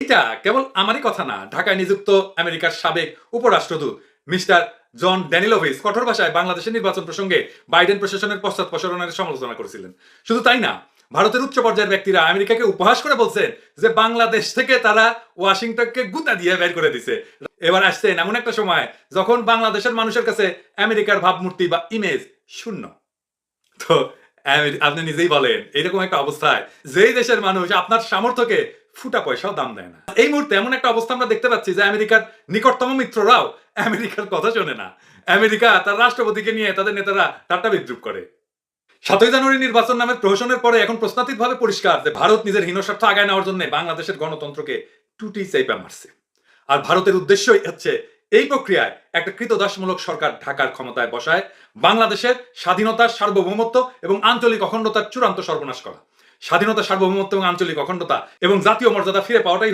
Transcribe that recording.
এটা কেবল আমারই কথা না, ঢাকায় নিযুক্ত আমেরিকার সাবেক উপরাষ্ট্রদূত মিস্টার জন ড্যানিলোভিচ কঠোর ভাষায় বাংলাদেশের নির্বাচন প্রসঙ্গে বাইডেন প্রশাসনের পশ্চাৎপসরণের সমালোচনা করেছিলেন। শুধু তাই না, ভারতের উচ্চ পর্যায়ের ব্যক্তিরা আমেরিকাকে উপহাস করে বলছেন যে বাংলাদেশ থেকে তারা ওয়াশিংটনকে গুতা দিয়ে বের করে দিছে। এবার আসছেন এমন একটা সময় যখন বাংলাদেশের মানুষের কাছে আমেরিকার ভাবমূর্তি বা ইমেজ শূন্য। তো আপনি নিজেই বলেন, এরকম একটা অবস্থায় যেই দেশের মানুষ আপনার সামর্থ্যকে ফুটা পয়সাও দাম দেয় না, এই মুহূর্তে এমন একটা অবস্থা আমরা দেখতে পাচ্ছি যে আমেরিকার নিকটতম মিত্ররাও আমেরিকার কথা শোনে না। আমেরিকা তার রাষ্ট্রপতিকে নিয়ে তাদের নেতারা ঠাট্টা বিদ্রুপ করে। ৭ই জানুয়ারি নির্বাচন নামের প্রহসনের পরে এখন প্রশ্নাতীতভাবে পরিষ্কার যে ভারত নিজের হীনস্বার্থ আগায় নেওয়ার জন্য বাংলাদেশের গণতন্ত্রকে টুটি চাইপা মারছে। আর ভারতের উদ্দেশ্যই হচ্ছে এই প্রক্রিয়ায় একটা কৃতদাসমূলক সরকার ঢাকার ক্ষমতায় বসায় বাংলাদেশের স্বাধীনতার সার্বভৌমত্ব এবং আঞ্চলিক অখণ্ডতার চূড়ান্ত সর্বনাশ করা। স্বাধীনতা, সার্বভৌমত্ব এবং আঞ্চলিক অখণ্ডতা এবং জাতীয় মর্যাদা ফিরে পাওয়াটাই